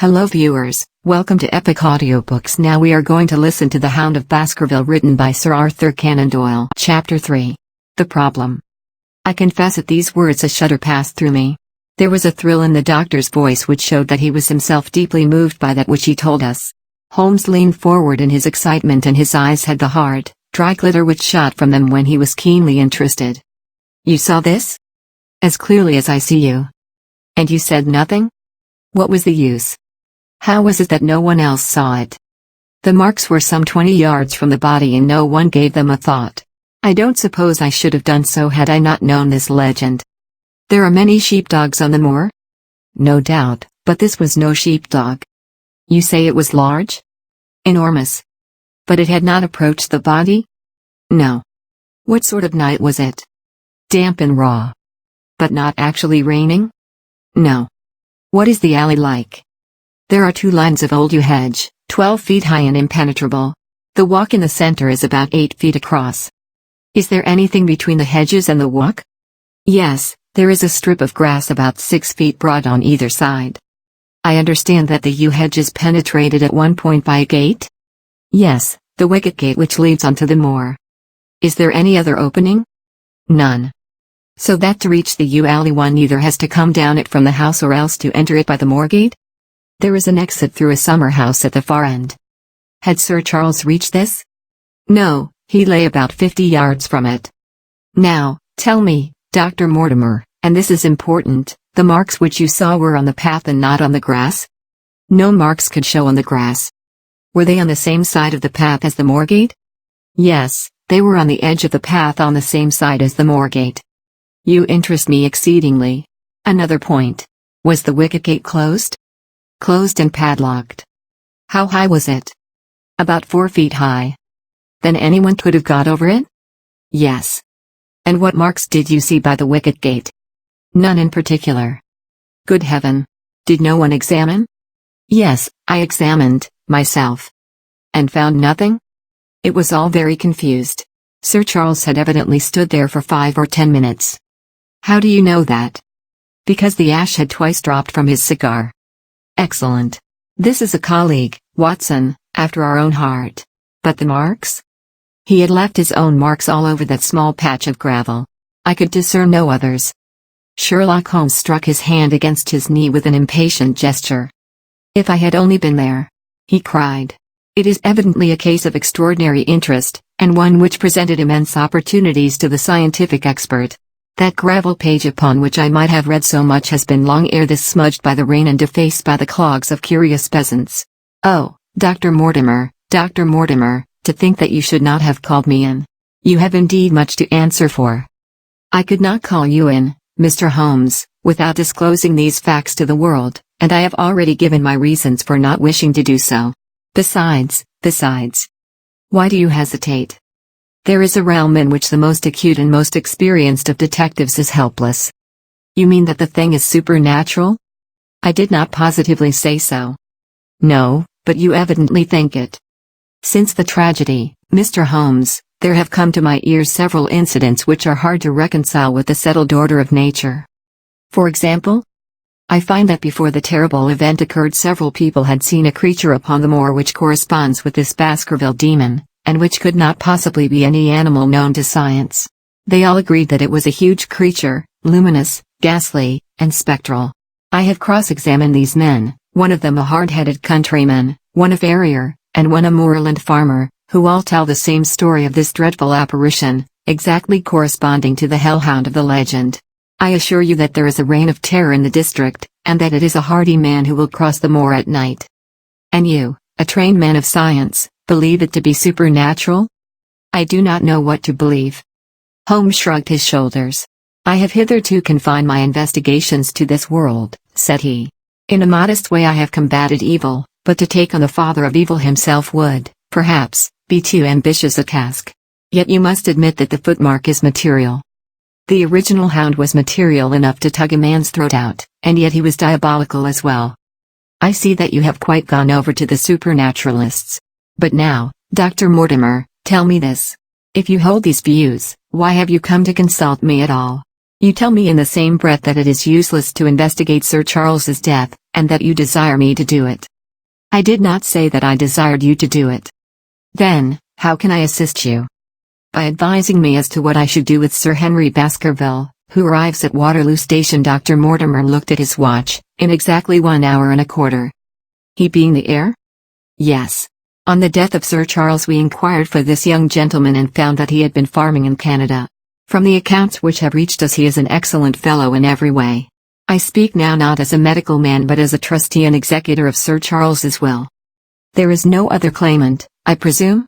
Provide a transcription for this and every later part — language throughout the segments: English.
Hello viewers, welcome to Epic Audiobooks. Now we are going to listen to The Hound of Baskerville, written by Sir Arthur Canon Doyle. Chapter 3. The Problem. I confess at these words a shudder passed through me. There was a thrill in the doctor's voice which showed that he was himself deeply moved by that which he told us. Holmes leaned forward in his excitement, and his eyes had the hard, dry glitter which shot from them when he was keenly interested. "You saw this?" "As clearly as I see you." "And you said nothing?" "What was the use? How was it that no one else saw it?" "The marks were some 20 yards from the body and no one gave them a thought. I don't suppose I should have done so had I not known this legend." "There are many sheepdogs on the moor?" "No doubt, but this was no sheepdog." "You say it was large?" "Enormous." "But it had not approached the body?" "No." "What sort of night was it?" "Damp and raw." "But not actually raining?" "No." "What is the alley like?" "There are 2 lines of old yew hedge, 12 feet high and impenetrable. The walk in the center is about 8 feet across." "Is there anything between the hedges and the walk?" "Yes, there is a strip of grass about 6 feet broad on either side." "I understand that the yew hedge is penetrated at one point by a gate?" "Yes, the wicket gate which leads onto the moor." "Is there any other opening?" "None." "So that to reach the yew alley one either has to come down it from the house or else to enter it by the moor gate?" "There is an exit through a summer house at the far end." "Had Sir Charles reached this?" "No, he lay about 50 yards from it." "Now, tell me, Dr. Mortimer, and this is important, the marks which you saw were on the path and not on the grass?" "No marks could show on the grass." "Were they on the same side of the path as the moor gate?" "Yes, they were on the edge of the path on the same side as the moor gate." "You interest me exceedingly. Another point. Was the wicket gate closed?" "Closed and padlocked." "How high was it?" "About 4 feet high." "Then anyone could have got over it?" "Yes." "And what marks did you see by the wicket gate?" "None in particular." "Good heaven! Did no one examine?" "Yes, I examined, myself." "And found nothing?" "It was all very confused. Sir Charles had evidently stood there for 5 or 10 minutes." "How do you know that?" "Because the ash had twice dropped from his cigar." "Excellent. This is a colleague, Watson, after our own heart. But the marks?" "He had left his own marks all over that small patch of gravel. I could discern no others." Sherlock Holmes struck his hand against his knee with an impatient gesture. "If I had only been there!" he cried. "It is evidently a case of extraordinary interest, and one which presented immense opportunities to the scientific expert. That gravel page upon which I might have read so much has been long ere this smudged by the rain and defaced by the clogs of curious peasants. Oh, Dr. Mortimer, to think that you should not have called me in. You have indeed much to answer for." "I could not call you in, Mr. Holmes, without disclosing these facts to the world, and I have already given my reasons for not wishing to do so. Besides. Why do you hesitate?" "There is a realm in which the most acute and most experienced of detectives is helpless." "You mean that the thing is supernatural?" "I did not positively say so." "No, but you evidently think it." "Since the tragedy, Mr. Holmes, there have come to my ears several incidents which are hard to reconcile with the settled order of nature." "For example?" "I find that before the terrible event occurred several people had seen a creature upon the moor which corresponds with this Baskerville demon, and which could not possibly be any animal known to science. They all agreed that it was a huge creature, luminous, ghastly, and spectral. I have cross-examined these men, one of them a hard-headed countryman, one a farrier, and one a moorland farmer, who all tell the same story of this dreadful apparition, exactly corresponding to the hellhound of the legend. I assure you that there is a reign of terror in the district, and that it is a hardy man who will cross the moor at night." "And you, a trained man of science, believe it to be supernatural?" "I do not know what to believe." Holmes shrugged his shoulders. "I have hitherto confined my investigations to this world," said he. "In a modest way I have combated evil, but to take on the father of evil himself would, perhaps, be too ambitious a task. Yet you must admit that the footmark is material." "The original hound was material enough to tug a man's throat out, and yet he was diabolical as well." "I see that you have quite gone over to the supernaturalists. But now, Dr. Mortimer, tell me this. If you hold these views, why have you come to consult me at all? You tell me in the same breath that it is useless to investigate Sir Charles's death, and that you desire me to do it. I did not say that I desired you to do it. Then, how can I assist you? By advising me as to what I should do with Sir Henry Baskerville, who arrives at Waterloo Station. Dr. Mortimer looked at his watch. In exactly 1 hour and a quarter. He being the heir? Yes. On the death of Sir Charles we inquired for this young gentleman and found that he had been farming in Canada. From the accounts which have reached us he is an excellent fellow in every way. I speak now not as a medical man but as a trustee and executor of Sir Charles's will. There is no other claimant, I presume?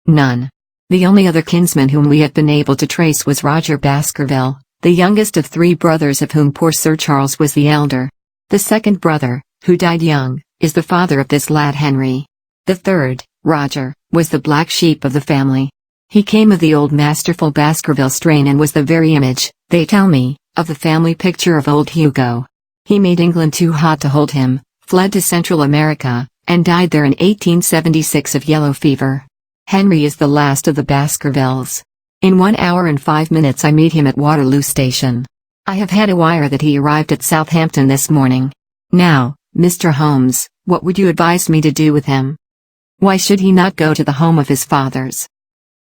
None. The only other kinsman whom we have been able to trace was Roger Baskerville, the youngest of 3 brothers of whom poor Sir Charles was the elder. The second brother, who died young, is the father of this lad Henry. The third, Roger, was the black sheep of the family. He came of the old masterful Baskerville strain and was the very image, they tell me, of the family picture of old Hugo. He made England too hot to hold him, fled to Central America, and died there in 1876 of yellow fever. Henry is the last of the Baskervilles. In 1 hour and 5 minutes I meet him at Waterloo Station. I have had a wire that he arrived at Southampton this morning. Now, Mr. Holmes, what would you advise me to do with him? Why should he not go to the home of his fathers?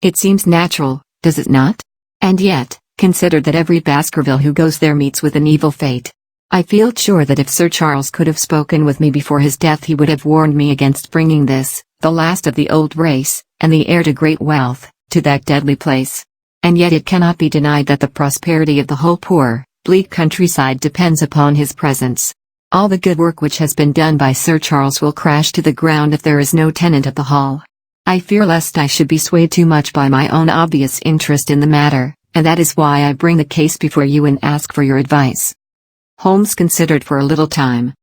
It seems natural, does it not? And yet, consider that every Baskerville who goes there meets with an evil fate. I feel sure that if Sir Charles could have spoken with me before his death he would have warned me against bringing this, the last of the old race, and the heir to great wealth, to that deadly place. And yet it cannot be denied that the prosperity of the whole poor, bleak countryside depends upon his presence. All the good work which has been done by Sir Charles will crash to the ground if there is no tenant at the Hall. I fear lest I should be swayed too much by my own obvious interest in the matter, and that is why I bring the case before you and ask for your advice. Holmes considered for a little time.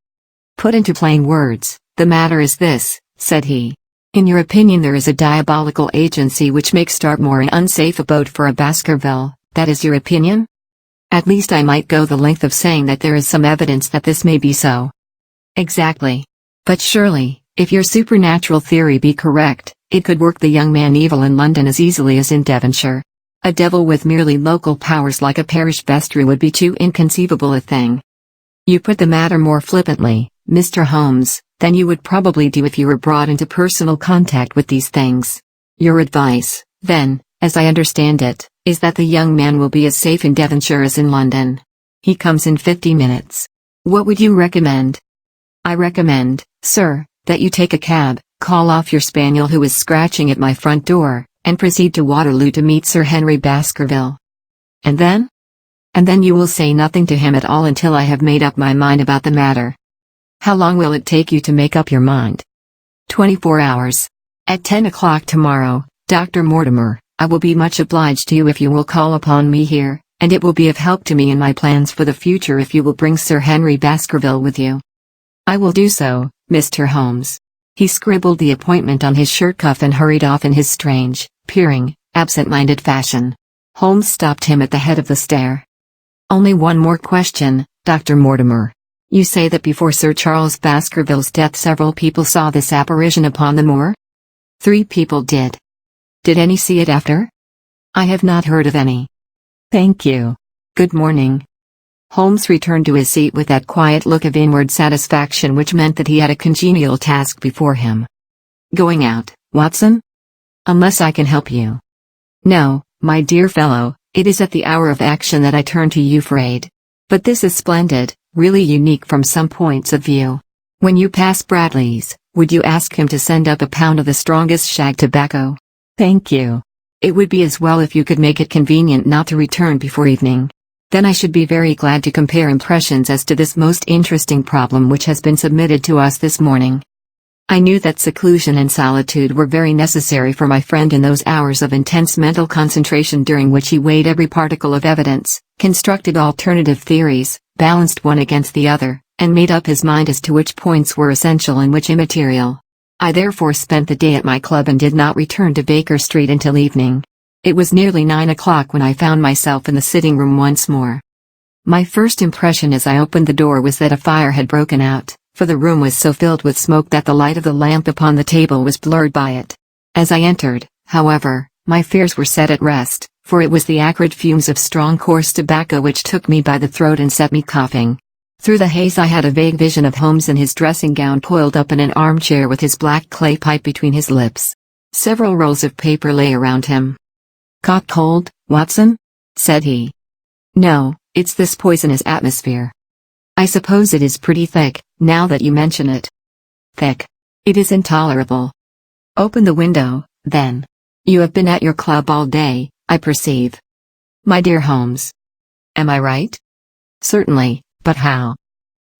Put into plain words, the matter is this, said he. In your opinion there is a diabolical agency which makes Dartmoor an unsafe abode for a Baskerville, that is your opinion? At least I might go the length of saying that there is some evidence that this may be so. Exactly. But surely, if your supernatural theory be correct, it could work the young man evil in London as easily as in Devonshire. A devil with merely local powers like a parish vestry would be too inconceivable a thing. You put the matter more flippantly, Mr. Holmes, than you would probably do if you were brought into personal contact with these things. Your advice, then, as I understand it, is that the young man will be as safe in Devonshire as in London. He comes in 50 minutes. What would you recommend? I recommend, sir, that you take a cab, call off your spaniel who is scratching at my front door, and proceed to Waterloo to meet Sir Henry Baskerville. And then? And then you will say nothing to him at all until I have made up my mind about the matter. How long will it take you to make up your mind? 24 hours. At 10 o'clock tomorrow, Dr. Mortimer, I will be much obliged to you if you will call upon me here, and it will be of help to me in my plans for the future if you will bring Sir Henry Baskerville with you. I will do so, Mr. Holmes. He scribbled the appointment on his shirt cuff and hurried off in his strange, peering, absent-minded fashion. Holmes stopped him at the head of the stair. Only one more question, Dr. Mortimer. You say that before Sir Charles Baskerville's death several people saw this apparition upon the moor? 3 people did. Did any see it after? I have not heard of any. Thank you. Good morning. Holmes returned to his seat with that quiet look of inward satisfaction which meant that he had a congenial task before him. Going out, Watson? Unless I can help you. No, my dear fellow, it is at the hour of action that I turn to you for aid. But this is splendid, really unique from some points of view. When you pass Bradley's, would you ask him to send up a pound of the strongest shag tobacco? Thank you. It would be as well if you could make it convenient not to return before evening. Then I should be very glad to compare impressions as to this most interesting problem which has been submitted to us this morning. I knew that seclusion and solitude were very necessary for my friend in those hours of intense mental concentration during which he weighed every particle of evidence, constructed alternative theories, balanced one against the other, and made up his mind as to which points were essential and which immaterial. I therefore spent the day at my club and did not return to Baker Street until evening. It was nearly 9 o'clock when I found myself in the sitting room once more. My first impression as I opened the door was that a fire had broken out, for the room was so filled with smoke that the light of the lamp upon the table was blurred by it. As I entered, however, my fears were set at rest, for it was the acrid fumes of strong coarse tobacco which took me by the throat and set me coughing. Through the haze I had a vague vision of Holmes in his dressing gown coiled up in an armchair with his black clay pipe between his lips. Several rolls of paper lay around him. "Caught cold, Watson?" said he. "No, it's this poisonous atmosphere. I suppose it is pretty thick, now that you mention it." "Thick. It is intolerable." "Open the window, then. You have been at your club all day, I perceive." "My dear Holmes. Am I right?" "Certainly, but how?"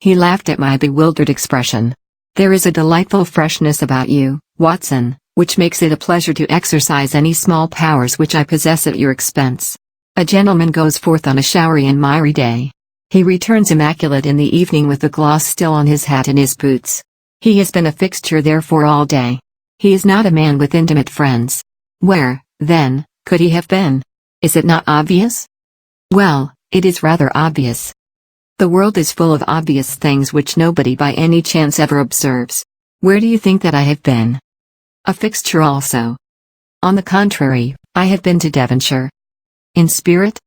He laughed at my bewildered expression. "There is a delightful freshness about you, Watson, which makes it a pleasure to exercise any small powers which I possess at your expense. A gentleman goes forth on a showery and miry day. He returns immaculate in the evening with the gloss still on his hat and his boots. He has been a fixture therefore all day. He is not a man with intimate friends. Where, then, could he have been? Is it not obvious?" "Well, it is rather obvious. The world is full of obvious things which nobody by any chance ever observes. Where do you think that I have been?" "A fixture also." "On the contrary, I have been to Devonshire." "In spirit?"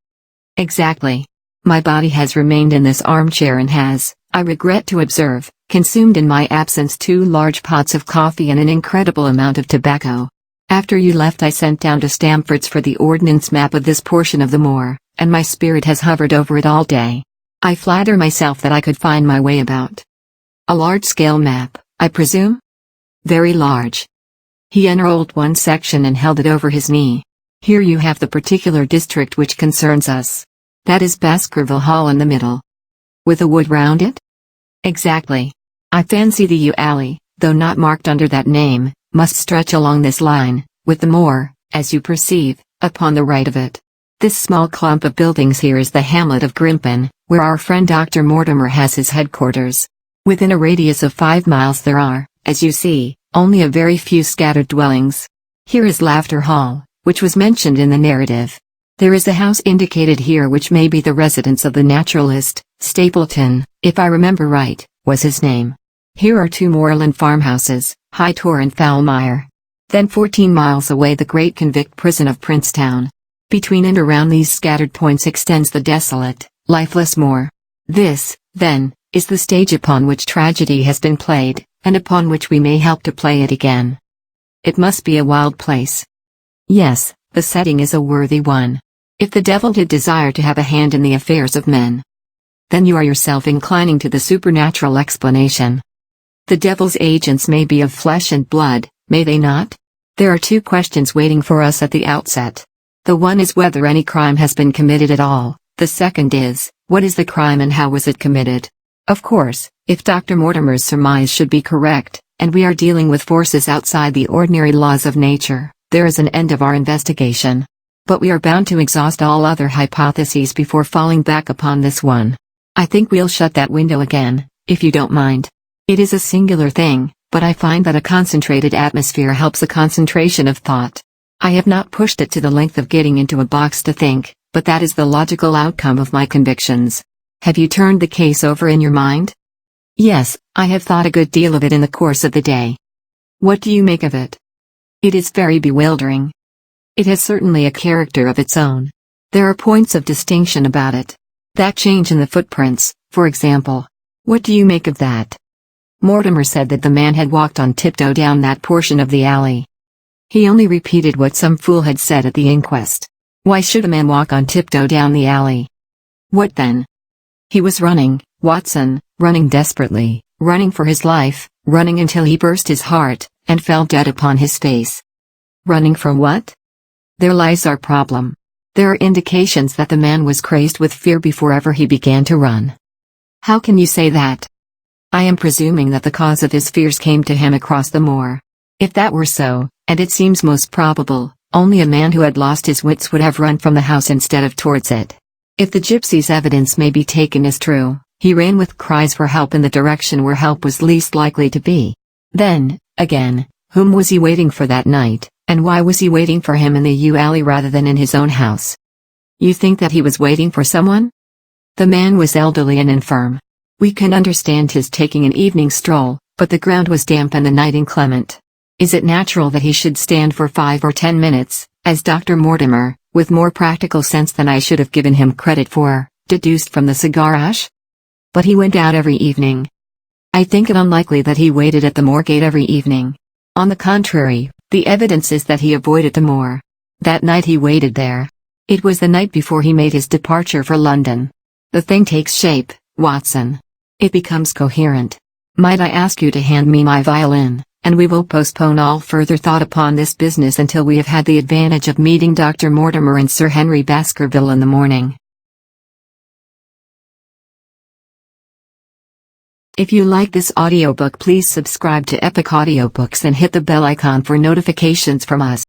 "Exactly. My body has remained in this armchair and has, I regret to observe, consumed in my absence 2 large pots of coffee and an incredible amount of tobacco. After you left I sent down to Stamford's for the ordnance map of this portion of the moor, and my spirit has hovered over it all day. I flatter myself that I could find my way about." "A large-scale map, I presume?" "Very large." He unrolled one section and held it over his knee. "Here you have the particular district which concerns us. That is Baskerville Hall in the middle." "With a wood round it?" "Exactly. I fancy the yew alley, though not marked under that name, must stretch along this line, with the moor, as you perceive, upon the right of it. This small clump of buildings here is the hamlet of Grimpen, where our friend Dr. Mortimer has his headquarters. Within a radius of 5 miles there are, as you see, only a very few scattered dwellings. Here is Laughter Hall, which was mentioned in the narrative. There is a house indicated here which may be the residence of the naturalist, Stapleton, if I remember right, was his name. Here are 2 moorland farmhouses, High Tor and Foulmire. Then 14 miles away the great convict prison of Princetown. Between and around these scattered points extends the desolate, lifeless moor. This, then, is the stage upon which tragedy has been played, and upon which we may help to play it again. It must be a wild place." "Yes, the setting is a worthy one. If the devil did desire to have a hand in the affairs of men." "Then you are yourself inclining to the supernatural explanation." "The devil's agents may be of flesh and blood, may they not? There are 2 questions waiting for us at the outset. The one is whether any crime has been committed at all, the second is, what is the crime and how was it committed? Of course, if Dr. Mortimer's surmise should be correct, and we are dealing with forces outside the ordinary laws of nature, there is an end of our investigation. But we are bound to exhaust all other hypotheses before falling back upon this one. I think we'll shut that window again, if you don't mind. It is a singular thing, but I find that a concentrated atmosphere helps the concentration of thought. I have not pushed it to the length of getting into a box to think, but that is the logical outcome of my convictions. Have you turned the case over in your mind?" "Yes, I have thought a good deal of it in the course of the day." "What do you make of it?" "It is very bewildering. It has certainly a character of its own. There are points of distinction about it. That change in the footprints, for example. What do you make of that?" "Mortimer said that the man had walked on tiptoe down that portion of the alley." "He only repeated what some fool had said at the inquest. Why should a man walk on tiptoe down the alley?" "What then?" "He was running, Watson, running desperately, running for his life, running until he burst his heart, and fell dead upon his face." "Running from what?" "There lies our problem. There are indications that the man was crazed with fear before ever he began to run." "How can you say that?" "I am presuming that the cause of his fears came to him across the moor. If that were so, and it seems most probable, only a man who had lost his wits would have run from the house instead of towards it. If the gypsy's evidence may be taken as true, he ran with cries for help in the direction where help was least likely to be. Then, again, whom was he waiting for that night, and why was he waiting for him in the yew alley rather than in his own house?" "You think that he was waiting for someone?" "The man was elderly and infirm. We can understand his taking an evening stroll, but the ground was damp and the night inclement. Is it natural that he should stand for 5 or 10 minutes, as Dr. Mortimer, with more practical sense than I should have given him credit for, deduced from the cigar ash?" But he went out every evening. I think it unlikely that he waited at the moor gate every evening. On the contrary, the evidence is that he avoided the moor. That night he waited there. It was the night before he made his departure for London. The thing takes shape, Watson. It becomes coherent. Might I ask you to hand me my violin, and we will postpone all further thought upon this business until we have had the advantage of meeting Dr. Mortimer and Sir Henry Baskerville in the morning. If you like this audiobook, please subscribe to Epic Audiobooks and hit the bell icon for notifications from us.